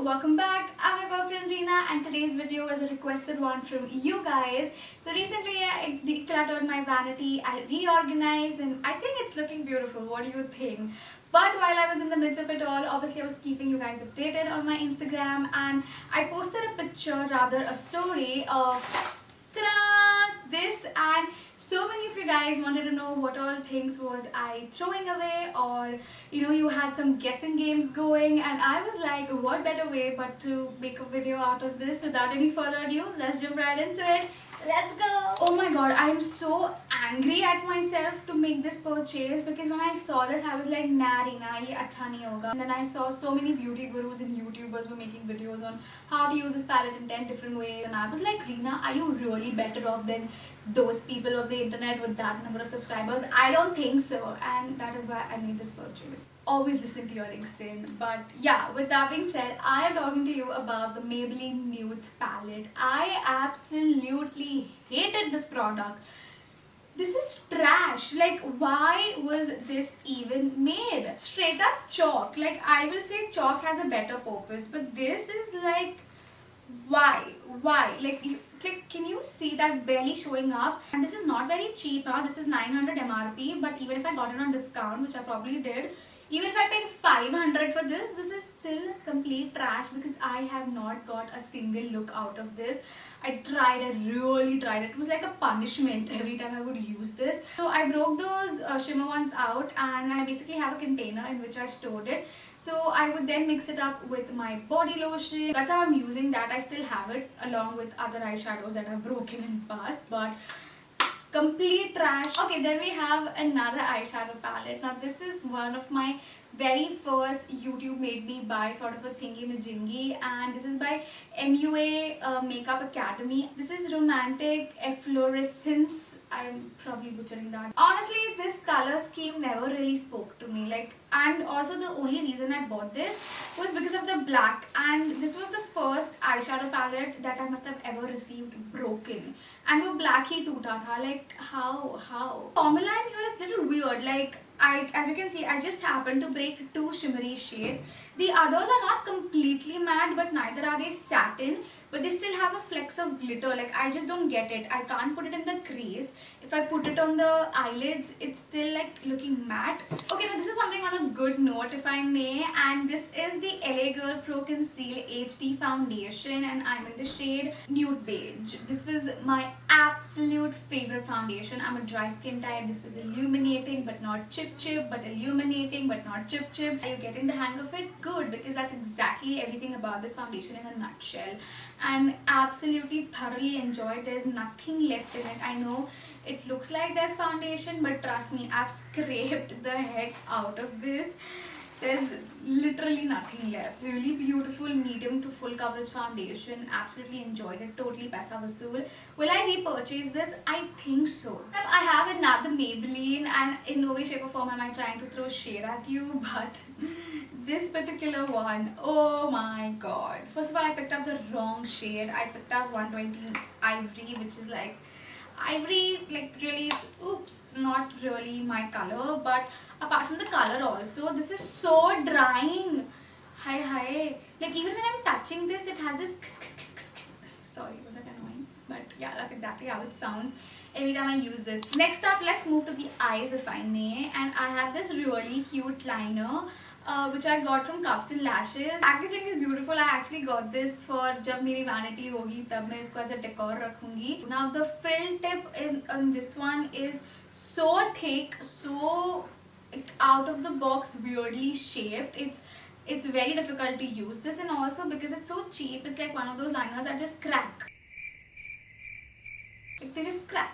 welcome back. I'm your girlfriend Reena and today's video is a requested one from you guys. So recently I decluttered my vanity, I reorganized and I think it's looking beautiful. What do you think? But while I was in the midst of it all, obviously I was keeping you guys updated on my Instagram and I posted a picture, rather a story of this, and so many of you guys wanted to know what all things was I throwing away, or you had some guessing games going, and I was like, what better way but to make a video out of this. Without any further ado, let's jump right into it. Let's go! Oh my god, I'm so angry at myself to make this purchase because when I saw this, I was like, nah Reena, ye acha nahi hoga. And then I saw so many beauty gurus and YouTubers were making videos on how to use this palette in 10 different ways. And I was like, Reena, are you really better off than those people of the internet with that number of subscribers? I don't think so. And that is why I made this purchase. Always listen to your instinct. But yeah, with that being said, I am talking to you about the Maybelline Nudes palette. I absolutely hated this product. This is trash. Like, why was this even made? Straight up chalk. Like, I will say chalk has a better purpose, but this is like, why? Like, can you see that's barely showing up? And this is not very cheap. This is 900 MRP, but even if I got it on discount, which I probably did, even if I paid 500 for this is still complete trash because I have not got a single look out of this. I really tried. It was like a punishment every time I would use this. So I broke those shimmer ones out and I basically have a container in which I stored it. So I would then mix it up with my body lotion. That's how I'm using that. I still have it along with other eyeshadows that I've broken in the past, but complete trash. Okay, then we have another eyeshadow palette. Now this is one of my very first YouTube made me buy sort of a thingy majingy, and this is by MUA Makeup Academy. This is Romantic Efflorescence. I'm probably butchering that. Honestly, this color scheme never really spoke to me. And also the only reason I bought this was because of the black, and this was the first eyeshadow palette that I must have ever received broken. And वो black ही टूटा था. Like, how? Formula in here is little weird. Like, as you can see, I just happened to break 2 shimmery shades. The others are not completely matte, but neither are they satin. But they still have a flecks of glitter. Like, I just don't get it. I can't put it in the crease. If I put it on the eyelids, it's still like looking matte. Okay, now this is something on a good note, if I may. And this is the LA Girl Pro Conceal HD Foundation, and I'm in the shade Nude Beige. This was my absolute favorite foundation. I'm a dry skin type. This was illuminating but not chip, but illuminating but not chip. Are you getting the hang of it? Good, because that's exactly everything about this foundation in a nutshell. And absolutely thoroughly enjoyed. There's nothing left in it. I know it looks like there's foundation, but trust me, I've scraped the heck out of this. There's literally nothing left. Really beautiful medium to full coverage foundation. Absolutely enjoyed it. Totally paisa vasool. Will I repurchase this? I think so. I have another Maybelline, and in no way, shape or form am I trying to throw shade at you, but this particular one, oh my god. First of all, I picked up the wrong shade. I picked up 120 Ivory, which is like ivory, like really, oops, not really my color. But apart from the color also, this is so drying. Hi. Like, even when I'm touching this, it has this sorry, was that annoying? But yeah, that's exactly how it sounds every time I use this. Next up, let's move to the eyes, if I may. And I have this really cute liner which I got from Cuffs and Lashes. Packaging is beautiful. I actually got this for जब मेरी vanity होगी तब मैं इसको as a decor रखूंगी. Now the fill tip in this one is so thick, so out of the box, weirdly shaped. It's very difficult to use this, and also because it's so cheap, it's like one of those liners that just crack. Like, they just crack.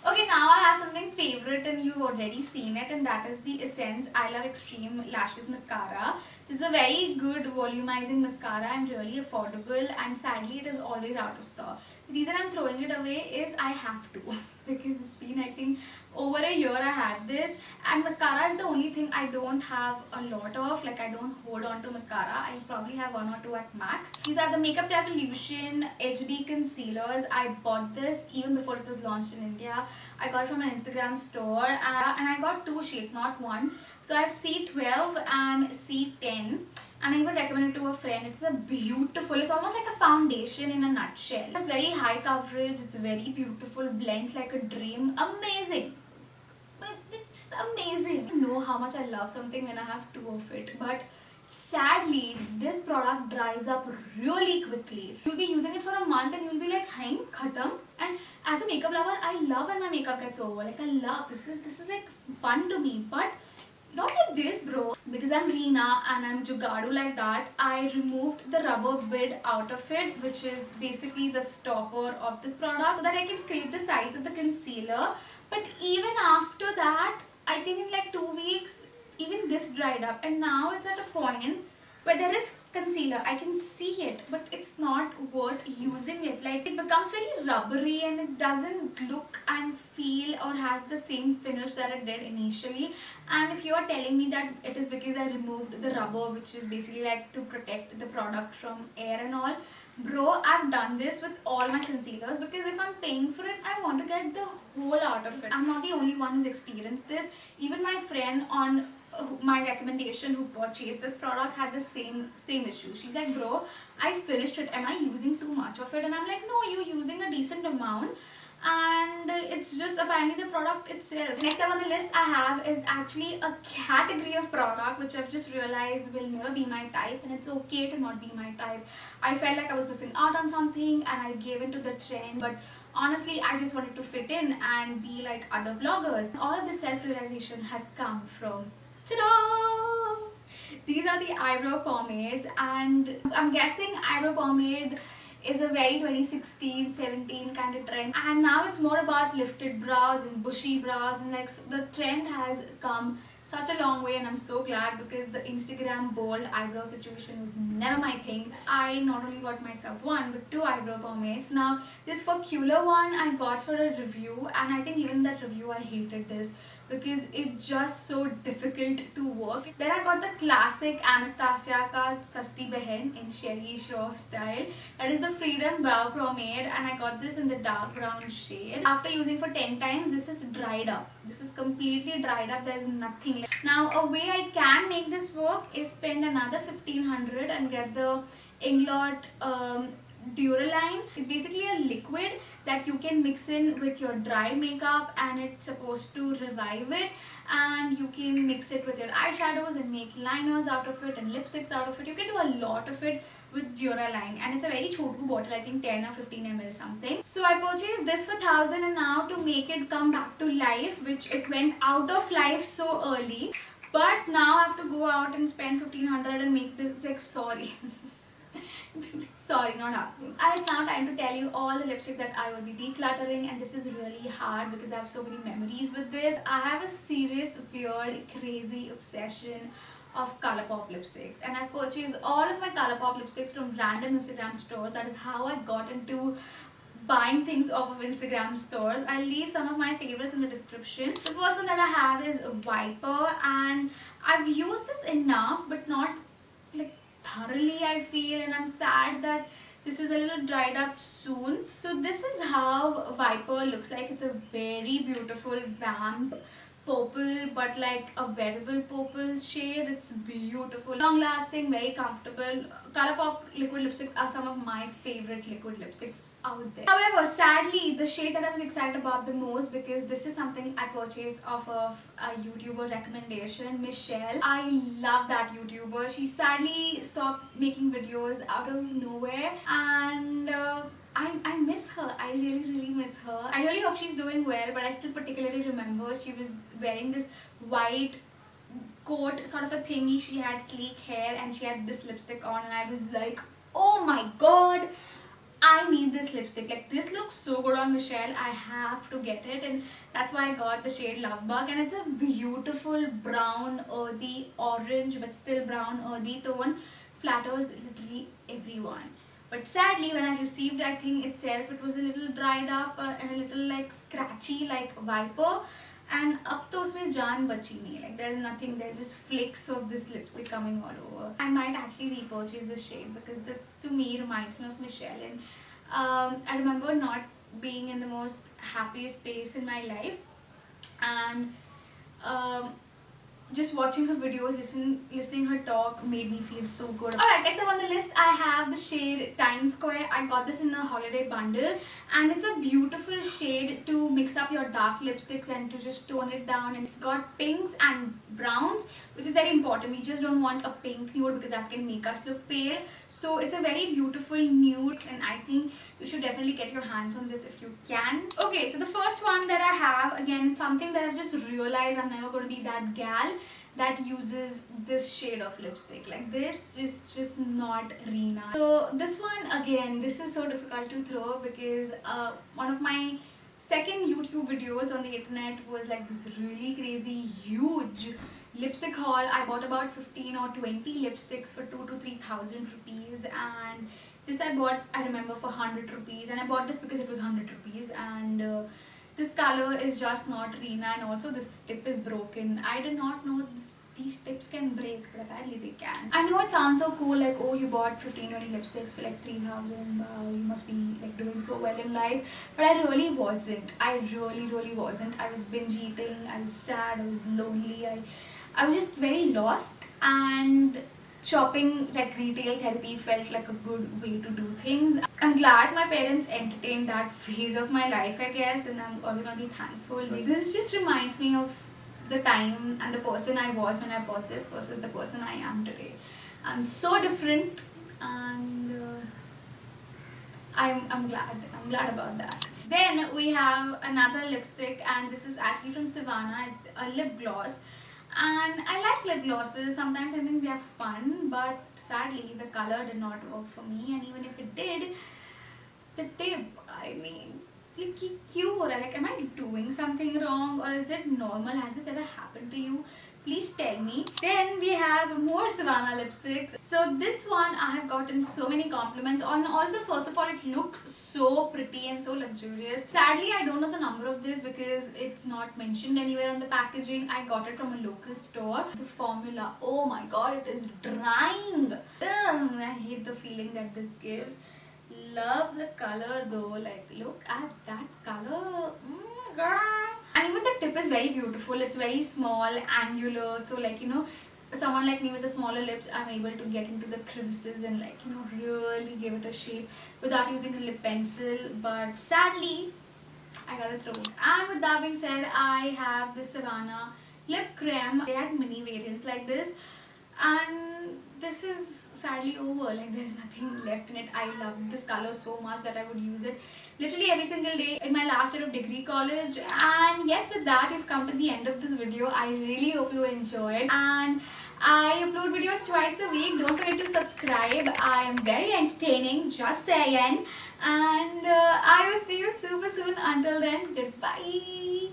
Okay, now I have something favorite and you've already seen it, and that is the Essence I Love Extreme Lashes Mascara. This is a very good volumizing mascara and really affordable, and sadly it is always out of stock. The reason I'm throwing it away is I have to because it's been, I think, over a year I had this, and mascara is the only thing I don't have a lot of. Like, I don't hold on to mascara. I probably have 1 or 2 at max. These are the Makeup Revolution HD concealers. I bought this even before it was launched in India. I got it from an Instagram store, and I got 2 shades, not 1. So I have C12 and C10. and I even recommend it to a friend. It's a beautiful, it's almost like a foundation in a nutshell. It's very high coverage, it's very beautiful, blends like a dream. Amazing. But it's just amazing. You know how much I love something when I have two of it. But sadly, this product dries up really quickly. You'll be using it for a month and you'll be like, "Hein, khatam." And as a makeup lover, I love when my makeup gets over. Like I love this is like fun to me. But not like this, bro. Because I'm Reena and I'm jugadu like that, I removed the rubber bit out of it, which is basically the stopper of this product, so that I can scrape the sides of the concealer. But even after that, I think in like 2 weeks, even this dried up, and now it's at a point where there is concealer. I can see it, but it's not worth using it. Like it becomes very rubbery and it doesn't look and feel or has the same finish that it did initially. And if you are telling me that it is because I removed the rubber, which is basically like to protect the product from air and all, bro, I've done this with all my concealers, because if I'm paying for it, I want to get the whole out of it. I'm not the only one who's experienced this. Even my friend on my recommendation who purchased this product had the same issue. She's like, "Bro, I finished it. Am I using too much of it?" And I'm like, "No, you're using a decent amount, and it's just apparently the product itself." Next up on the list I have is actually a category of product which I've just realized will never be my type, and it's okay to not be my type. I felt like I was missing out on something and I gave into the trend, but honestly I just wanted to fit in and be like other vloggers. All of this self-realization has come from, ta-da! These are the eyebrow pomades, and I'm guessing eyebrow pomade is a very 2016-17 kind of trend, and now it's more about lifted brows and bushy brows, and like so the trend has come such a long way, and I'm so glad, because the Instagram bold eyebrow situation was never my thing. I not only got myself one but two eyebrow pomades. Now this Focula one I got for a review, and I think even that review I hated this because it's just so difficult to work. Then I got the classic Anastasia ka Sasti Behen in Sherry Shroff style. That is the Freedom Brow Pomade, and I got this in the dark brown shade. After using for 10 times, this is dried up. This is completely dried up. There is nothing left. Now a way I can make this work is spend another 1500 and get the Inglot Duraline. It's basically a liquid that you can mix in with your dry makeup, and it's supposed to revive it, and you can mix it with your eyeshadows and make liners out of it and lipsticks out of it. You can do a lot of it with Duraline, and it's a very chotu bottle, I think 10 or 15 ml something. So I purchased this for 1000, and now to make it come back to life, which it went out of life so early, but now I have to go out and spend 1500 and make this, like, sorry. Sorry, not happening. And it's now time to tell you all the lipsticks that I will be decluttering, and this is really hard because I have so many memories with this. I have a serious, weird, crazy obsession of Colourpop lipsticks, and I purchased all of my Colourpop lipsticks from random Instagram stores. That is how I got into buying things off of Instagram stores. I'll leave some of my favorites in the description. The first one that I have is Viper, and I've used this enough but not like thoroughly, I feel, and I'm sad that this is a little dried up soon. So this is how Viper looks like. It's a very beautiful vamp purple, but like a wearable purple shade. It's beautiful, long lasting, very comfortable. Colourpop liquid lipsticks are some of my favorite liquid lipsticks out there. However, sadly, the shade that I was excited about the most, because this is something I purchased off of a YouTuber recommendation, Michelle. I love that YouTuber. She sadly stopped making videos out of nowhere, and I miss her. I really miss her. I really hope she's doing well, but I still particularly remember she was wearing this white coat sort of a thingy. She had sleek hair and she had this lipstick on, and I was like, oh my god, I need this lipstick. Like, this looks so good on Michelle. I have to get it, and that's why I got the shade Love Bug, and it's a beautiful brown, earthy, orange but still brown, earthy tone. Flatters literally everyone. But sadly, when I received, I think itself, it was a little dried up and a little like scratchy like Viper. And up to usme jaan bachi nahi. Like, there's nothing, there's just flakes of this lipstick coming all over. I might actually repurchase this shade because this to me reminds me of Michelle. And I remember not being in the most happiest space in my life. And just watching her videos, listening her talk made me feel so good. Alright, next up on the list I have the shade Times Square. I got this in a holiday bundle and it's a beautiful shade to mix up your dark lipsticks and to just tone it down. And it's got pinks and browns, which is very important. We just don't want a pink nude because that can make us look pale. So it's a very beautiful nude and I think you should definitely get your hands on this if you can. Okay, so the first one that I have, again, something that I've just realized I'm never going to be that gal that uses this shade of lipstick. Like this, just not Reena. So this one, again, this is so difficult to throw because one of my second YouTube videos on the internet was like this really crazy huge lipstick haul. I bought about 15 or 20 lipsticks for 2,000 to 3,000 rupees, and this I bought, I remember, for 100 rupees, and I bought this because it was 100 rupees. And this color is just not Reena, and also this tip is broken. I did not know these tips can break, but apparently they can. I know it sounds so cool, like, oh, you bought 15-20 lipsticks for like 3,000, wow, you must be like doing so well in life. But I really wasn't. I really wasn't. I was binge eating, I was sad, I was lonely, I was just very lost, and shopping, like retail therapy, felt like a good way to do things. I'm glad my parents entertained that phase of my life, I guess, and I'm always gonna be thankful. Like, this just reminds me of the time and the person I was when I bought this versus the person I am today. I'm so different, and I'm glad about that. Then we have another lipstick, and this is actually from Savannah. It's a lip gloss. And I like lip glosses. Sometimes I think they're fun, but sadly the color did not work for me. And even if it did, the tip, I mean, like, am I doing something wrong, or is it normal? Has this ever happened to you? Please tell me. Then we have more Savannah lipsticks. So this one I have gotten so many compliments on. Also, first of all, it looks so pretty and so luxurious. Sadly, I don't know the number of this because it's not mentioned anywhere on the packaging. I got it from a local store. The formula, oh my god, it is drying. Ugh, I hate the feeling that this gives. Love the color though, like look at that color, girl. And even the tip is very beautiful. It's very small, angular, so like, you know, someone like me with the smaller lips, I'm able to get into the crevices and like, you know, really give it a shape without using a lip pencil. But sadly, I gotta throw it. And with that being said, I have the Savannah lip creme. They had mini variants like this, and this is sadly over. Like, there's nothing left in it. I love this color so much that I would use it literally every single day in my last year of degree college. And yes, with that, we've come to the end of this video. I really hope you enjoyed, and I upload videos twice a week. Don't forget to subscribe. I am very entertaining, just saying. And I will see you super soon. Until then, goodbye.